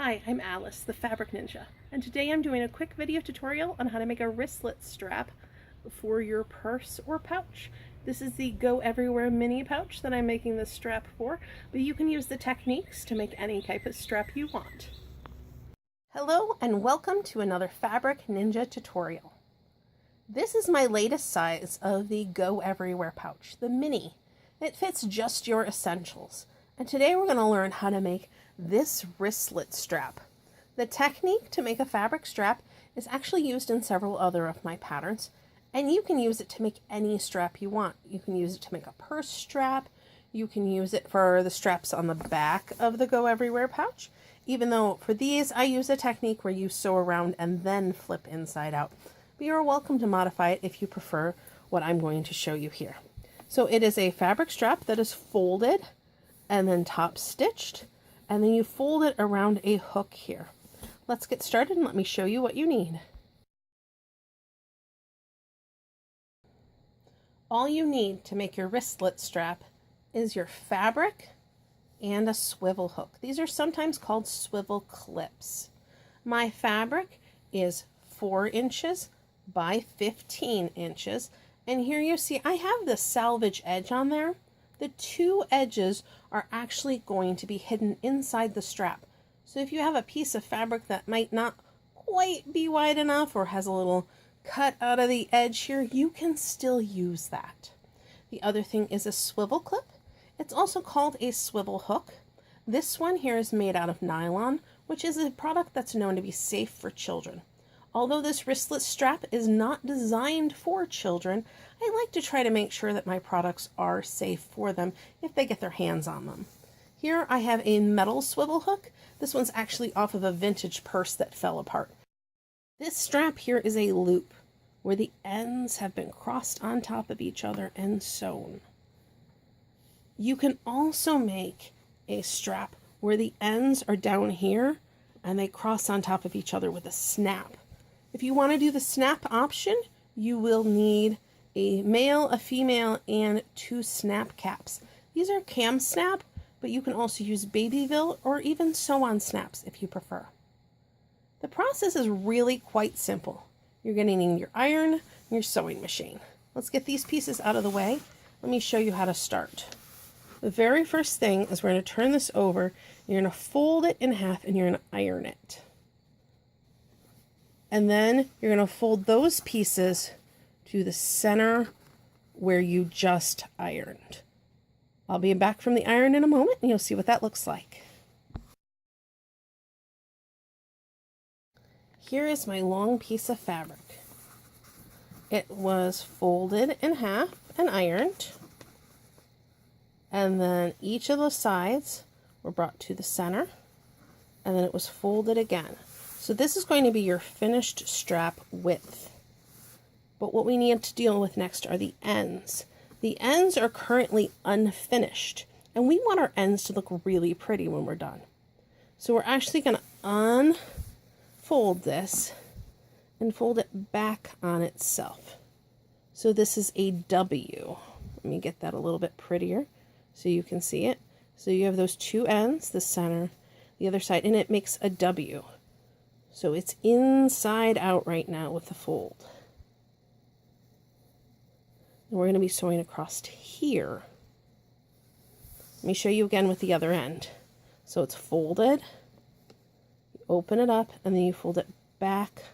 Hi, I'm Alice, the Fabric Ninja, and today I'm doing a quick video tutorial on how to make a wristlet strap for your purse or pouch. This is the Go EveryWear Mini pouch that I'm making this strap for, but you can use the techniques to make any type of strap you want. Hello and welcome to another Fabric Ninja tutorial. This is my latest size of the Go EveryWear pouch, the Mini. It fits just your essentials. And today we're going to learn how to make this wristlet strap. The technique to make a fabric strap is actually used in several other of my patterns, and you can use it to make any strap you want. You can use it to make a purse strap, you can use it for the straps on the back of the Go EveryWear pouch, even though for these I use a technique where you sew around and then flip inside out. But you're welcome to modify it if you prefer what I'm going to show you here. So it is a fabric strap that is folded and then top stitched, and then you fold it around a hook here. Let's get started and let me show you what you need. All you need to make your wristlet strap is your fabric and a swivel hook. These are sometimes called swivel clips. My fabric is 4 inches by 15 inches, and here you see I have the salvage edge on there. The 2 edges are actually going to be hidden inside the strap. So if you have a piece of fabric that might not quite be wide enough or has a little cut out of the edge here, you can still use that. The other thing is a swivel clip. It's also called a swivel hook. This one here is made out of nylon, which is a product that's known to be safe for children. Although this wristlet strap is not designed for children, I like to try to make sure that my products are safe for them if they get their hands on them. Here I have a metal swivel hook. This one's actually off of a vintage purse that fell apart. This strap here is a loop where the ends have been crossed on top of each other and sewn. You can also make a strap where the ends are down here and they cross on top of each other with a snap. If you want to do the snap option, you will need a male, a female, and 2 snap caps. These are cam snap, but you can also use Babyville or even sew-on snaps if you prefer. The process is really quite simple. You're going to need your iron and your sewing machine. Let's get these pieces out of the way. Let me show you how to start. The very first thing is we're going to turn this over. You're going to fold it in half and you're going to iron it. And then you're going to fold those pieces to the center where you just ironed. I'll be back from the iron in a moment and you'll see what that looks like. Here is my long piece of fabric. It was folded in half and ironed. And then each of the sides were brought to the center. And then it was folded again. So this is going to be your finished strap width. But what we need to deal with next are the ends. The ends are currently unfinished, and we want our ends to look really pretty when we're done. So we're actually going to unfold this and fold it back on itself. So this is a W. Let me get that a little bit prettier so you can see it. So you have those 2 ends, the center, the other side, and it makes a W. So it's inside out right now with the fold. And we're going to be sewing across here. Let me show you again with the other end. So it's folded, you open it up, and then you fold it back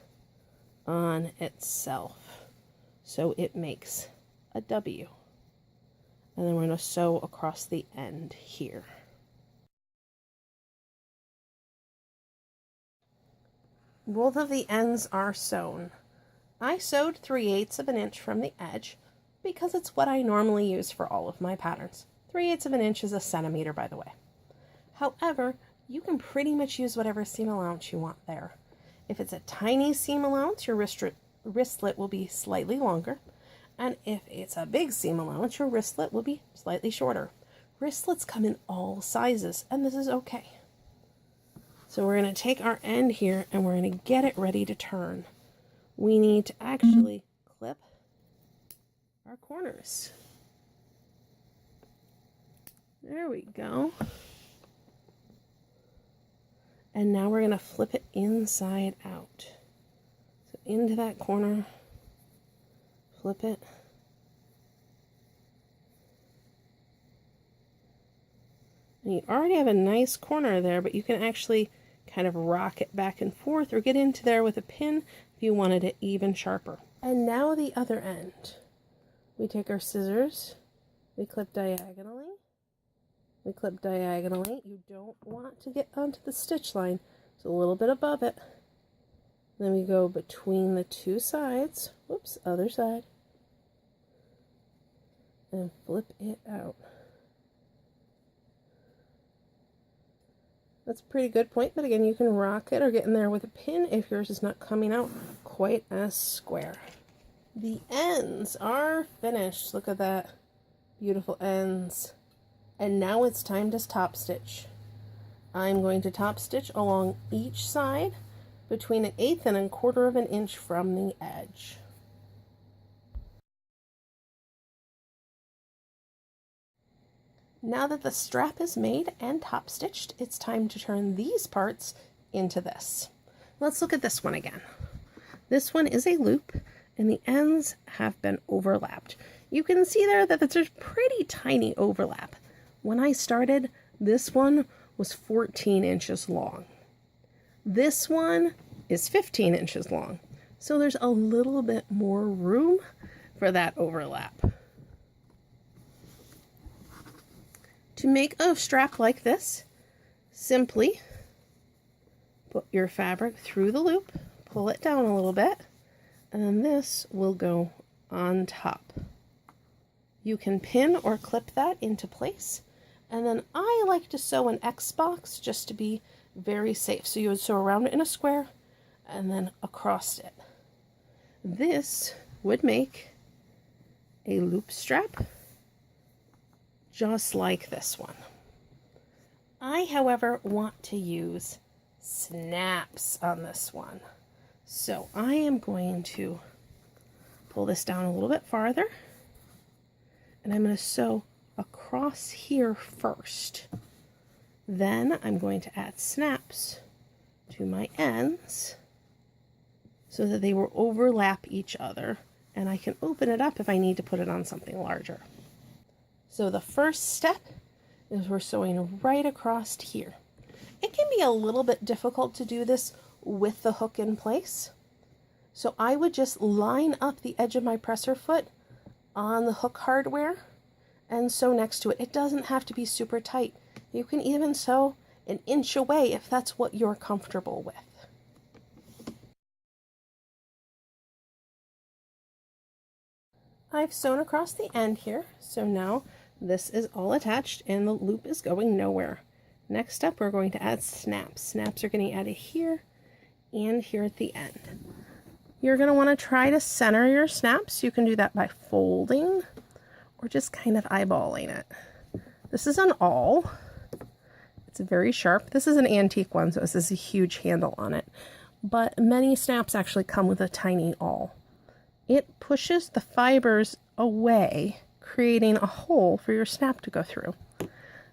on itself. So it makes a W. And then we're going to sew across the end here. Both of the ends are sewn. I sewed 3/8 of an inch from the edge because it's what I normally use for all of my patterns. 3/8 of an inch is a centimeter, by the way. However, you can pretty much use whatever seam allowance you want there. If it's a tiny seam allowance, your wristlet will be slightly longer. And if it's a big seam allowance, your wristlet will be slightly shorter. Wristlets come in all sizes, and this is okay. So we're going to take our end here and we're going to get it ready to turn. We need to actually clip our corners. There we go. And now we're going to flip it inside out. So into that corner, flip it. And you already have a nice corner there, but you can actually kind of rock it back and forth or get into there with a pin if you wanted it even sharper. And now the other end. We take our scissors, we clip diagonally, we clip diagonally. You don't want to get onto the stitch line. It's a little bit above it. Then we go between the two sides, whoops, other side, and flip it out. That's a pretty good point, but again, you can rock it or get in there with a pin if yours is not coming out quite as square. The ends are finished. Look at that. Beautiful ends. And now it's time to top stitch. I'm going to top stitch along each side between 1/8 and 1/4 of an inch from the edge. Now that the strap is made and top stitched, it's time to turn these parts into this. Let's look at this one again. This one is a loop and the ends have been overlapped. You can see there that there's a pretty tiny overlap. When I started, this one was 14 inches long. This one is 15 inches long. So there's a little bit more room for that overlap. To make a strap like this, simply put your fabric through the loop, pull it down a little bit, and then this will go on top. You can pin or clip that into place, and then I like to sew an X box just to be very safe. So you would sew around it in a square and then across it. This would make a loop strap just like this one. I, however, want to use snaps on this one. So I am going to pull this down a little bit farther, and I'm going to sew across here first. Then I'm going to add snaps to my ends so that they will overlap each other, and I can open it up if I need to put it on something larger. So the first step is we're sewing right across here. It can be a little bit difficult to do this with the hook in place. So I would just line up the edge of my presser foot on the hook hardware and sew next to it. It doesn't have to be super tight. You can even sew 1 inch away if that's what you're comfortable with. I've sewn across the end here, so now this is all attached and the loop is going nowhere. Next up, we're going to add snaps. Snaps are getting added here and here at the end. You're going to want to try to center your snaps. You can do that by folding or just kind of eyeballing it. This is an awl. It's very sharp. This is an antique one, so this is a huge handle on it. But many snaps actually come with a tiny awl. It pushes the fibers away, creating a hole for your snap to go through.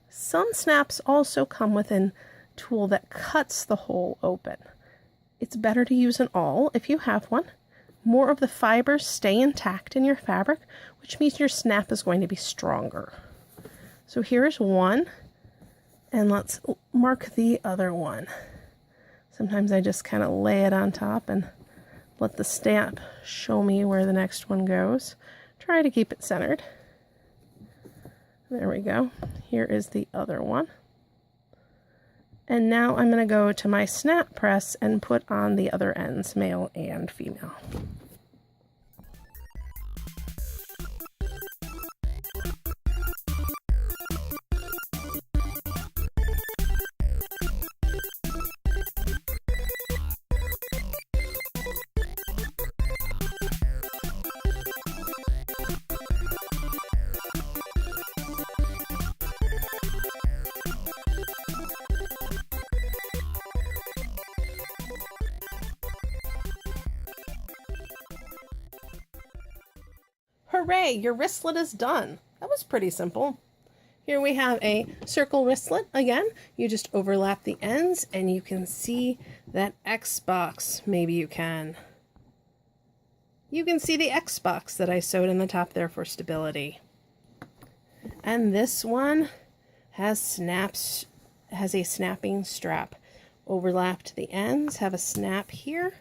Some snaps also come with a tool that cuts the hole open. It's better to use an awl if you have one. More of the fibers stay intact in your fabric, which means your snap is going to be stronger. So here's one, and let's mark the other one. Sometimes I just kind of lay it on top and let the stamp show me where the next one goes. Try to keep it centered. There we go. Here is the other one. And now I'm going to go to my snap press and put on the other ends, male and female. Hooray, your wristlet is done. That was pretty simple. Here we have a circle wristlet. Again, you just overlap the ends and you can see that X box. Maybe you can. You can see the X box that I sewed in the top there for stability. And this one has a snapping strap. Overlapped the ends, have a snap here.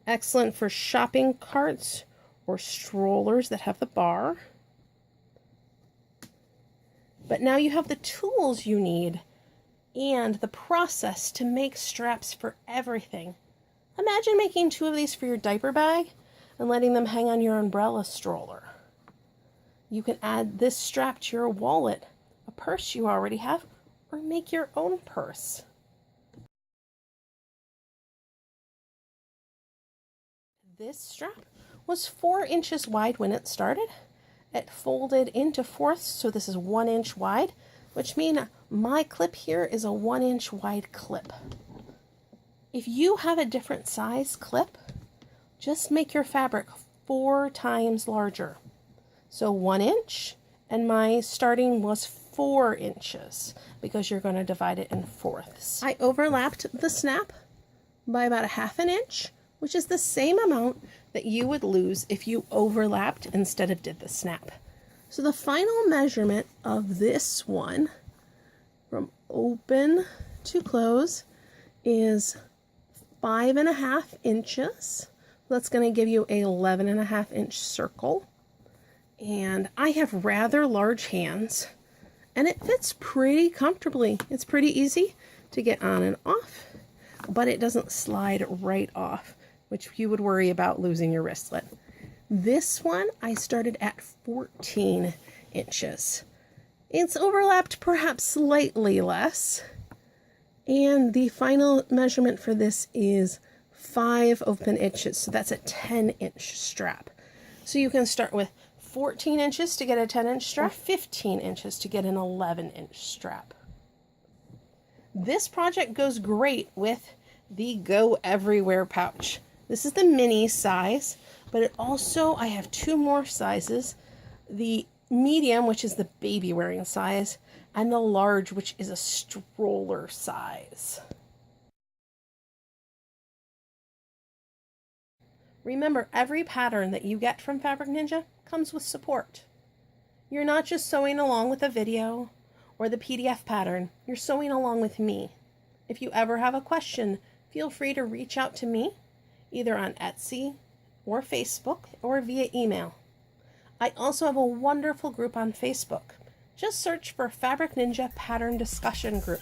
Excellent for shopping carts or strollers that have the bar. But now you have the tools you need and the process to make straps for everything. Imagine making 2 of these for your diaper bag and letting them hang on your umbrella stroller. You can add this strap to your wallet, a purse you already have, or make your own purse. This strap was 4 inches wide when it started. It folded into fourths, so this is 1 inch wide, which means my clip here is a 1 inch wide clip. If you have a different size clip, just make your fabric 4 times larger. So 1 inch, and my starting was 4 inches because you're going to divide it in fourths. I overlapped the snap by about a 1/2 inch, which is the same amount that you would lose if you overlapped instead of did the snap. So the final measurement of this one from open to close is 5.5 inches. That's going to give you a 11.5 inch circle. And I have rather large hands and it fits pretty comfortably. It's pretty easy to get on and off, but it doesn't slide right off, which you would worry about losing your wristlet. This one I started at 14 inches. It's overlapped perhaps slightly less. And the final measurement for this is 5 open inches. So that's a 10-inch strap. So you can start with 14 inches to get a 10-inch strap, or 15 inches to get an 11-inch strap. This project goes great with the Go EveryWear pouch. This is the mini size, but it also, I have 2 more sizes. The medium, which is the baby wearing size, and the large, which is a stroller size. Remember, every pattern that you get from Fabric Ninja comes with support. You're not just sewing along with a video or the PDF pattern, you're sewing along with me. If you ever have a question, feel free to reach out to me, either on Etsy or Facebook or via email. I also have a wonderful group on Facebook. Just search for Fabric Ninja Pattern Discussion Group.